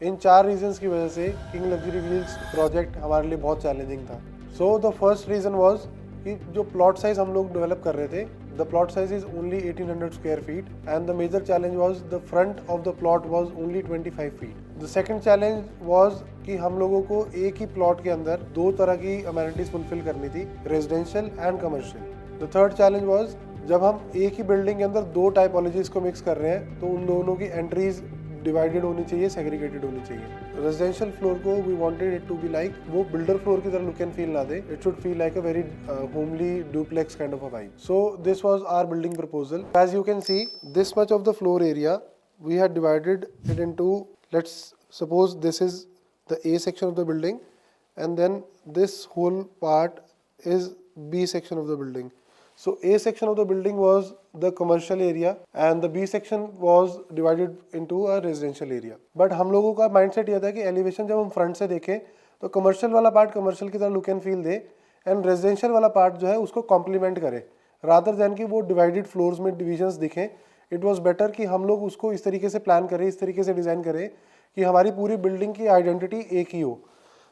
इन 4 reasons की वजह से किंग लग्जरी व्हील्स प्रोजेक्ट हमारे लिए बहुत चैलेंजिंग था। So the first reason was कि जो प्लॉट साइज हम लोग डेवलप कर रहे थे, the plot size is only 1800 square feet and the major challenge was the front of the plot was only 25 feet. The second challenge was कि हम लोगों को एक ही प्लॉट के अंदर दो तरह की अमेनिटीज फुलफिल करनी थी, residential and commercial. The third challenge was जब हम एक ही बिल्डिंग के अंदर दो टाइपोलॉजीज को मिक्स कर रहे हैं तो उन दोनों की एंट्रीज डिवाइडेड होनी चाहिए, सेग्रीगेटेड होनी चाहिए। रेजिडेंशियल फ्लोर को we wanted it to be like वो बिल्डर फ्लोर की तरह लुक एंड फील ना दे, it should feel like a very homely duplex kind of a vibe. So this was our building proposal. As you can see this much of the floor area we had divided it into, let's suppose this is the A section of the building and then this whole part is B section of the building. So A section of the building was the commercial area and the B section was divided into a residential area. But हम लोगों का mindset यह था कि elevation जब हम front से देखें तो commercial वाला part commercial की तरह look and feel they and residential वाला part जो है उसको complement करे, rather than कि वो divided floors में divisions दिखें। इट वॉज बेटर कि हम लोग उसको इस तरीके से प्लान करें, इस तरीके से डिज़ाइन करें कि हमारी पूरी बिल्डिंग की आइडेंटिटी एक ही हो।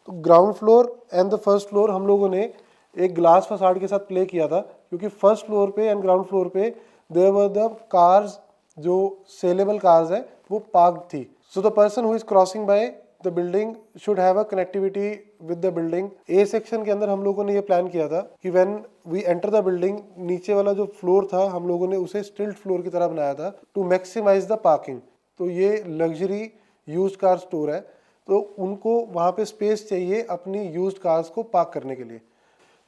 तो ground floor and the first floor हम लोगों ने एक ग्लास फसाड के साथ प्ले किया था, क्योंकि फर्स्ट फ्लोर पे एंड ग्राउंड फ्लोर पे देयर वर द कार्स, जो सेलेबल कार्स है वो पार्क्ड थी। So the person who is crossing by the building should have a connectivity with the building. A section के अंदर हम लोगों ने ये प्लान किया था कि when we enter the building, नीचे वाला जो फ्लोर था हम लोगों ने उसे स्टिल्ट फ्लोर की तरह बनाया था टू मैक्सिमाइज द पार्किंग। तो ये लग्जरी यूज्ड कार स्टोर है, तो उनको वहाँ पे स्पेस चाहिए अपनी यूज्ड कार्स को पार्क करने के लिए।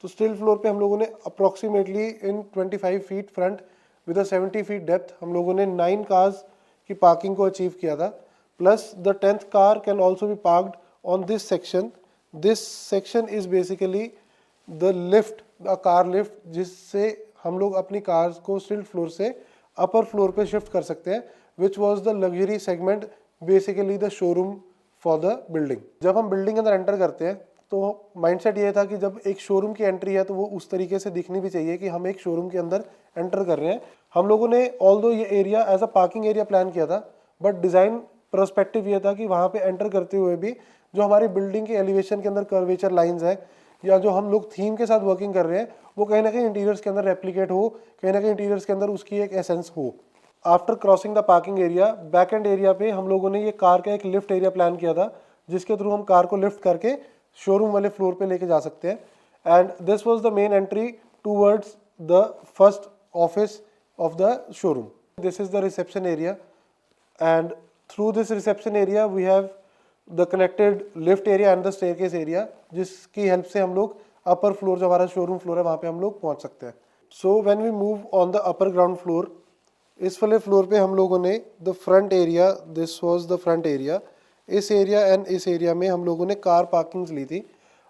तो स्टिल्ट फ्लोर पे हम लोगों ने approximately in 25 feet front with a 70 feet depth हम लोगों ने 9 कार्स की पार्किंग को अचीव किया था। Plus the 10th car can also be parked on this section. This section is basically the lift, the car lift, जिससे हम लोग अपनी कार्स को स्टिल्ट फ्लोर से अपर फ्लोर पे शिफ्ट कर सकते हैं, which was the luxury segment, basically the showroom for the building. जब हम बिल्डिंग के अंदर एंटर करते हैं तो माइंडसेट ये था कि जब एक शोरूम की एंट्री है तो वो उस तरीके से दिखनी भी चाहिए कि हम एक शोरूम के अंदर एंटर कर रहे हैं। हम लोगों ने ऑल्दो ये area as a parking area plan किया था, बट डिज़ाइन पर्सपेक्टिव ये था कि वहाँ पे एंटर करते हुए भी जो हमारी बिल्डिंग के एलिवेशन के अंदर कर्वेचर लाइंस है या जो हम लोग थीम के साथ वर्किंग कर रहे हैं वो कहीं ना कहीं इंटीरियर्स के अंदर रेप्लिकेट हो, कहीं ना कहीं इंटीरियर्स के अंदर उसकी एक एसेंस हो। After crossing the parking area, back and area पे हम लोगों ने ये कार का एक लिफ्ट एरिया प्लान किया था, जिसके थ्रू हम कार को लिफ्ट करके शोरूम वाले फ्लोर पे लेके जा सकते हैं। And this was the main entry towards the first office of the showroom. This is the reception area and through this reception area we have the connected lift area and the staircase area, जिसकी help से हम लोग upper floor जो हमारा showroom floor है वहाँ पे हम लोग पहुँच सकते हैं। So when we move on the upper ground floor, इस वाले फ्लोर पे हम लोगों ने the front area, this was the front area, इस एरिया एंड इस एरिया में हम लोगों ने कार पार्किंग्स ली थी।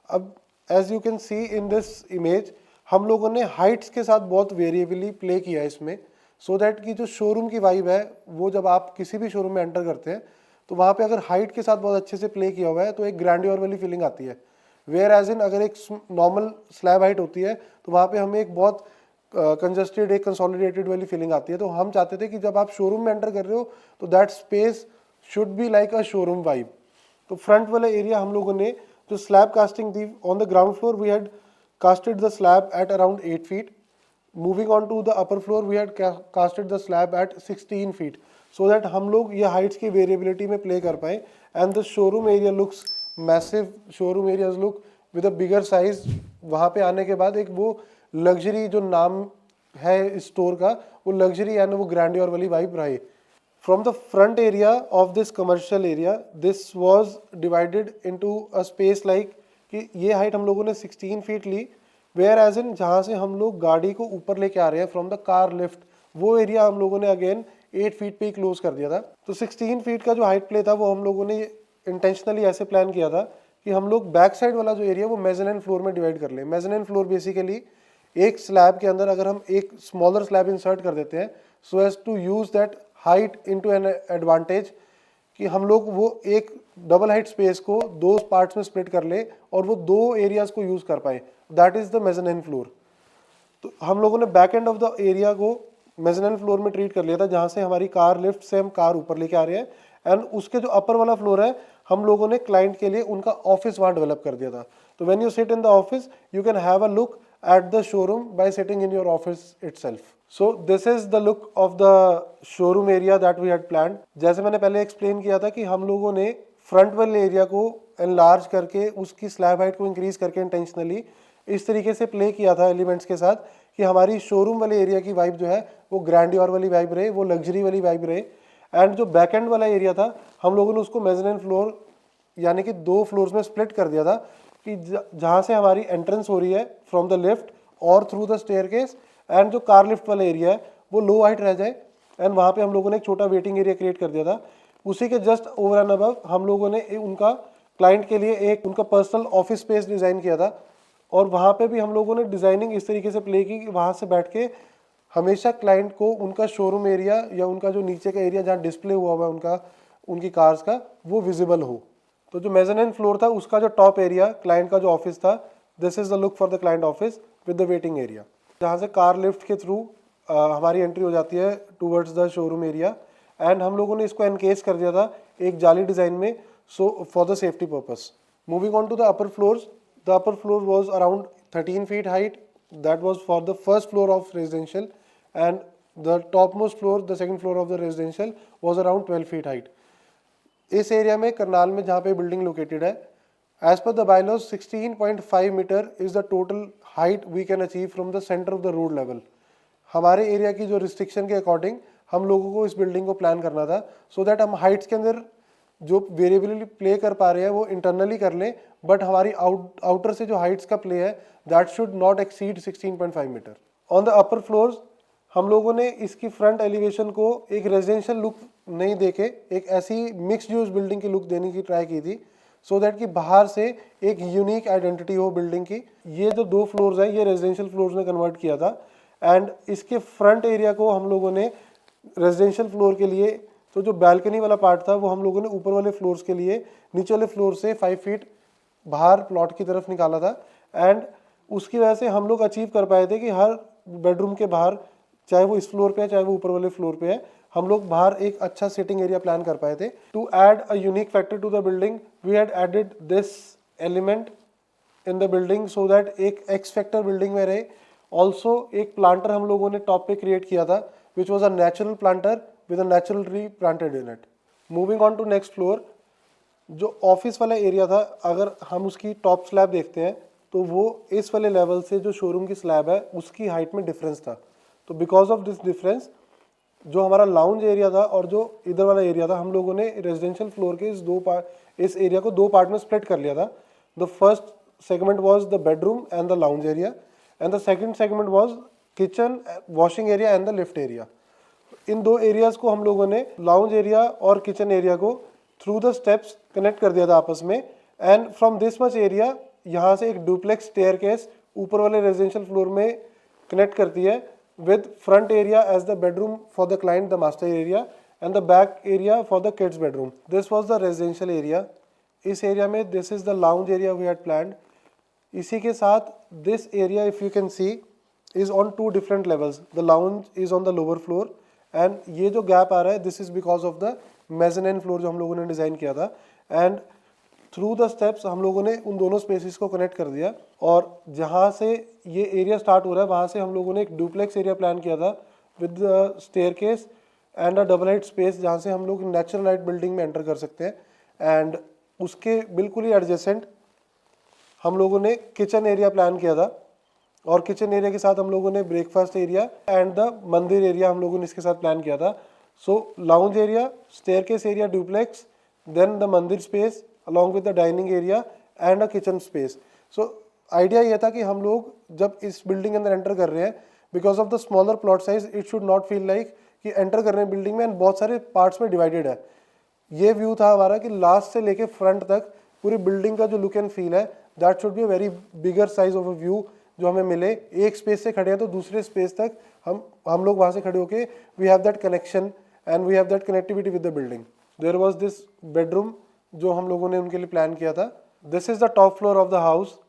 अब as you can see in this image, हम लोगों ने हाइट्स के साथ बहुत वेरिएबली प्ले किया है इसमें, सो दैट कि जो शोरूम की वाइब है वो जब आप किसी भी शोरूम में एंटर करते हैं तो वहाँ पे अगर हाइट के साथ बहुत अच्छे से प्ले किया हुआ है तो एक ग्रैंडियर वाली फीलिंग आती है। वेयर एज इन अगर एक नॉर्मल स्लैब हाइट होती है तो वहाँ पे हमें एक बहुत कंजस्टेड, एक कंसोलिडेटेड वाली फीलिंग आती है। तो हम चाहते थे कि जब आप शोरूम में एंटर कर रहे हो तो that space should be like a showroom vibe. तो फ्रंट वाला एरिया हम लोगों ने जो स्लैब कास्टिंग थी on the ground floor, we had casted the slab at around 8 feet. Moving on to the upper floor we had casted the slab at 16 feet, so that हम लोग ये Heights की variability में play कर पाए and the showroom area looks massive. Showroom areas look with a bigger size. वहाँ पे आने के बाद एक वो लग्जरी जो नाम है इस स्टोर का, वो लग्जरी एंड वो ग्रैंडियर वाली वाइब रही। From the front area of this commercial area, this was divided into a space like कि ये हाइट हम लोगों ने 16 फीट ली, वेयर एज इन जहाँ से हम लोग गाड़ी को ऊपर लेके आ रहे हैं फ्रॉम द कार लिफ्ट, वो एरिया हम लोगों ने अगेन 8 फीट पे ही क्लोज कर दिया था। तो 16 फीट का जो हाइट प्ले था वो हम लोगों ने इंटेंशनली ऐसे प्लान किया था कि हम लोग बैक साइड वाला जो एरिया वो मेज़ानाइन फ्लोर में डिवाइड कर लें। मेज़ानाइन फ्लोर बेसिकली एक स्लैब के अंदर अगर हम एक स्मॉलर स्लैब इंसर्ट कर देते हैं so as to use that height into an advantage, कि हम लोग वो एक डबल हाइट स्पेस को दो पार्ट्स में स्प्लिट कर ले और वो दो एरियाज को यूज कर पाए, that is the mezzanine floor. तो हम लोगों ने back end of the area को मेज़ानाइन फ्लोर में ट्रीट कर लिया था, जहाँ से हमारी कार लिफ्ट से हम कार ऊपर लेके आ रहे हैं, एंड उसके जो अपर वाला फ्लोर है हम लोगों ने क्लाइंट के लिए उनका ऑफिस वहाँ डेवलप कर दिया था. तो when you sit in the office you can have a look at the showroom by sitting in your office itself. So this is the look of the showroom area that we had planned. जैसे मैंने पहले explain किया था कि हम लोगों ने front वाले एरिया को एनलार्ज करके उसकी स्लैब हाइट को इंक्रीज करके इंटेंशनली इस तरीके से प्ले किया था एलिमेंट्स के साथ कि हमारी शोरूम वाले एरिया की वाइब जो है वो ग्रैंडियर वाली वाइब रहे, वो लग्जरी वाली वाइब रहे. एंड जो बैक एंड वाला एरिया था हम लोगों ने उसको मेज़ानिन फ्लोर यानी कि 2 फ्लोर्स में स्प्लिट कर दिया था कि जहाँ से हमारी एंट्रेंस हो रही है फ्रॉम द लिफ्ट और थ्रू द स्टेयरकेस, एंड जो कार लिफ्ट वाला एरिया है वो लो हाइट रह जाए. एंड वहाँ पे हम लोगों ने एक छोटा वेटिंग एरिया क्रिएट कर दिया था. उसी के जस्ट ओवर एंड अबव हम लोगों ने उनका क्लाइंट के लिए एक उनका पर्सनल ऑफिस स्पेस डिज़ाइन किया था. और वहाँ पे भी हम लोगों ने डिज़ाइनिंग इस तरीके से प्ले की कि वहाँ से बैठ के हमेशा क्लाइंट को उनका शोरूम एरिया या उनका जो नीचे का एरिया जहाँ डिस्प्ले हुआ हुआ है उनकी कार्स का वो विजिबल हो. तो जो मेज़ानिन फ्लोर था उसका जो टॉप एरिया क्लाइंट का जो ऑफिस था, this is the look for the client office with the waiting area, जहाँ से कार लिफ्ट के थ्रू हमारी एंट्री हो जाती है towards the showroom area. And हम लोगों ने इसको एनकेस कर दिया था एक जाली डिज़ाइन में, so for the safety purpose. Moving on to the upper floors, the upper floor was around 13 feet height. That was for the first floor of residential, and the top most floor, the second floor of the residential was around 12 feet height. इस area में करनाल में जहाँ पे building located है, as per the bylaws 16.5 metre is the total height we can achieve from the centre of the road level. हमारे area की जो restriction के अकॉर्डिंग हम लोगों को इस बिल्डिंग को प्लान करना था सो दैट हम हाइट्स के अंदर जो वेरिएबली प्ले कर पा रहे हैं वो इंटरनली कर लें, बट हमारी आउटर से जो हाइट्स का प्ले है that should not exceed 16.5 metre. On the upper floors हम लोगों ने इसकी फ्रंट एलिवेशन को एक रेजिडेंशियल लुक नहीं देके एक ऐसी मिक्स्ड यूज बिल्डिंग की लुक देने की ट्राई की थी सो दैट कि बाहर से एक यूनिक आइडेंटिटी हो बिल्डिंग की. ये जो 2 फ्लोर्स है ये रेजिडेंशियल फ्लोर्स में कन्वर्ट किया था. एंड इसके फ्रंट एरिया को हम लोगों ने रेजिडेंशियल फ्लोर के लिए तो जो बैल्कनी वाला पार्ट था वो हम लोगों ने ऊपर वाले फ्लोर्स के लिए नीचे वाले फ्लोर से 5 feet बाहर प्लॉट की तरफ निकाला था. एंड उसकी वजह से हम लोग अचीव कर पाए थे कि हर बेडरूम के बाहर, चाहे वो इस फ्लोर पे है चाहे वो ऊपर वाले फ्लोर पे है, हम लोग बाहर एक अच्छा सिटिंग एरिया प्लान कर पाए थे. To add a unique factor to the building we had added this element in the building so that एक एक्स फैक्टर बिल्डिंग में रहे. ऑल्सो एक प्लांटर हम लोगों ने टॉप पे क्रिएट किया था which was a natural planter with a natural tree planted in it. Moving on to next floor, जो ऑफिस वाला एरिया था अगर हम उसकी टॉप स्लैब देखते हैं तो वो इस वाले लेवल से जो शोरूम की स्लैब है उसकी हाइट में डिफरेंस था. तो बिकॉज ऑफ दिस डिफरेंस जो हमारा लाउंज एरिया था और जो इधर वाला एरिया था हम लोगों ने रेजिडेंशियल फ्लोर के इस एरिया को 2 पार्ट में स्प्लिट कर लिया था. The first segment was the bedroom and the lounge area, and the second segment was kitchen, washing area and the lift area. In 2 areas को हम लोगों ने लाउंज एरिया और किचन एरिया को थ्रू द स्टेप्स कनेक्ट कर दिया था आपस में. And from this much area यहाँ से एक डुप्लेक्स स्टेयरकेस ऊपर वाले रेजिडेंशियल फ्लोर में कनेक्ट करती है with front area as the bedroom for the client, the master area, and the back area for the kids bedroom. This was the residential area. इस area में this is the lounge area we had planned. इसी के साथ this area if you can see is on 2 different levels. The lounge is on the lower floor and ये जो gap आ रहा है this is because of the mezzanine floor जो हम लोगों ने डिज़ाइन किया था. And थ्रू द स्टेप्स हम लोगों ने उन दोनों स्पेसिस को कनेक्ट कर दिया और जहाँ से ये एरिया स्टार्ट हो रहा है वहाँ से हम लोगों ने एक डुप्लेक्स एरिया प्लान किया था with staircase and a double height space जहाँ से हम लोग नेचुरल लाइट बिल्डिंग में एंटर कर सकते हैं. एंड उसके बिल्कुल ही एडजेसेंट हम लोगों ने किचन एरिया प्लान किया था और किचन एरिया के साथ हम लोगों ने breakfast area and the mandir area हम लोगों ने इसके साथ प्लान किया था. So lounge area, staircase area duplex, then the mandir space along with the dining area and a kitchen space. So idea ये था कि हम लोग जब इस बिल्डिंग के अंदर एंटर कर रहे हैं because of the smaller plot size it should not feel like कि एंटर कर रहे हैं बिल्डिंग में एंड बहुत सारे पार्ट्स में डिवाइडेड है. ये व्यू था हमारा कि लास्ट से लेके फ्रंट तक पूरी बिल्डिंग का जो लुक एंड फील है that should be a very bigger size of a view जो हमें मिले. एक स्पेस से खड़े हैं तो दूसरे स्पेस तक हम लोग वहाँ से खड़े होके we have that connection and we have that connectivity with the building. There was this bedroom जो हम लोगों ने उनके लिए प्लान किया था. This is the top floor of the house.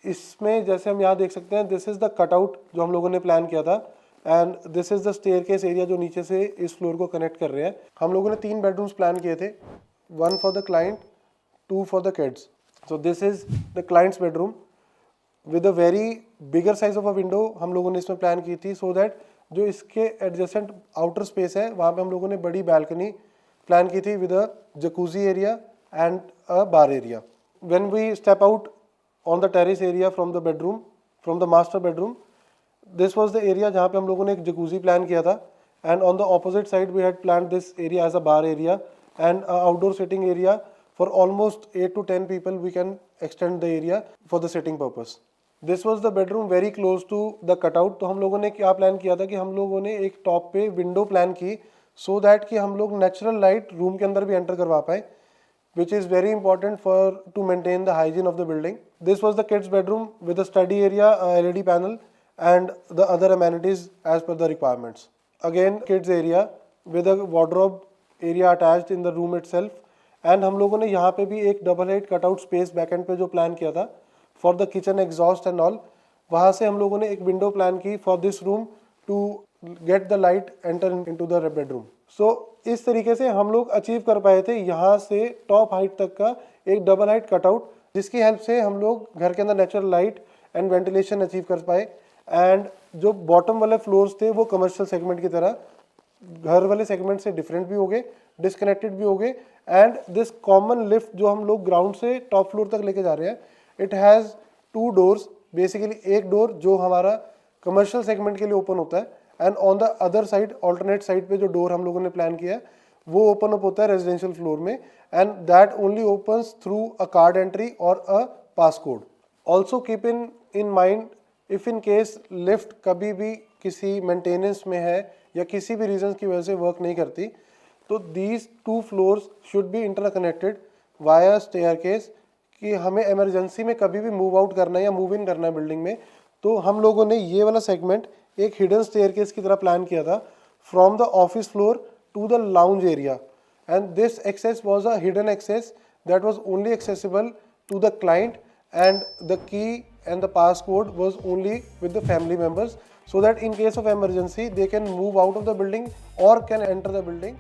इसमें जैसे हम यहाँ देख सकते हैं दिस इज़ द कटआउट जो हम लोगों ने प्लान किया था and this is the staircase area जो नीचे से इस फ्लोर को कनेक्ट कर रहे हैं. हम लोगों ने 3 बेडरूम्स प्लान किए थे, 1 for the client, 2 for the kids. So this is the client's bedroom with a very bigger size of a window हम लोगों ने इसमें प्लान की थी, so that जो इसके adjacent outer space है वहाँ पे हम लोगों ने बड़ी balcony प्लान की थी with a jacuzzi area and a bar area. When we step out on the terrace area from the bedroom, from the master bedroom, this was the area जहाँ पे हम लोगों ने एक jacuzzi प्लान किया था, and on the opposite side we had planned this area as a bar area and a outdoor sitting area for almost 8 to 10 people. We can extend the area for the sitting purpose. This was the bedroom very close to the cutout. तो हम लोगों ने क्या plan किया था कि हम लोगों ने एक टॉप पे विंडो प्लान की, so that कि हम लोग नेचुरल लाइट रूम के अंदर भी एंटर करवा पाए, which is very important for to maintain the hygiene of the building. This was the kids bedroom with a study area, a LED panel and the other amenities as per the requirements. Again kids area with a wardrobe area attached in the room itself. And हम लोगों ने यहाँ पे भी एक double height cutout space backend पे जो plan किया था for the kitchen exhaust and all, वहाँ से हम लोगों ने एक विंडो प्लान की for this room to get the light enter into the bedroom. So इस तरीके से हम लोग अचीव कर पाए थे यहाँ से टॉप हाइट तक का एक डबल हाइट कटआउट, जिसकी हेल्प से हम लोग घर के अंदर natural light and ventilation achieve कर पाए. एंड जो बॉटम वाले फ्लोर्स थे वो कमर्शियल सेगमेंट की तरह घर वाले सेगमेंट से डिफरेंट भी हो गए, डिस्कनेक्टेड भी हो गए. एंड दिस कॉमन लिफ्ट जो हम लोग ग्राउंड से टॉप फ्लोर तक लेके जा रहे हैं, इट हैज़ 2 doors. बेसिकली एक डोर जो हमारा कमर्शियल सेगमेंट के लिए ओपन होता है, and on the other side alternate side पे जो डोर हम लोगों ने प्लान किया है वो ओपन अप होता है रेजिडेंशियल फ्लोर में, and that only opens through a card entry और a pass code. Also keep in mind if in case lift कभी भी किसी मेंटेनेंस में है या किसी भी रीजन की वजह से वर्क नहीं करती, तो these 2 floors should be interconnected via staircase. कि हमें इमरजेंसी में कभी भी मूव आउट करना है या मूव इन करना है बिल्डिंग में, तो हम लोगों ने ये वाला सेगमेंट एक हिडन स्टेयरकेस की तरह प्लान किया था from the office floor to the lounge area. And this access was a hidden access that was only accessible to the client, and the key and the passcode was only with the family members, so that in case of emergency they can move out of the building or can enter the building.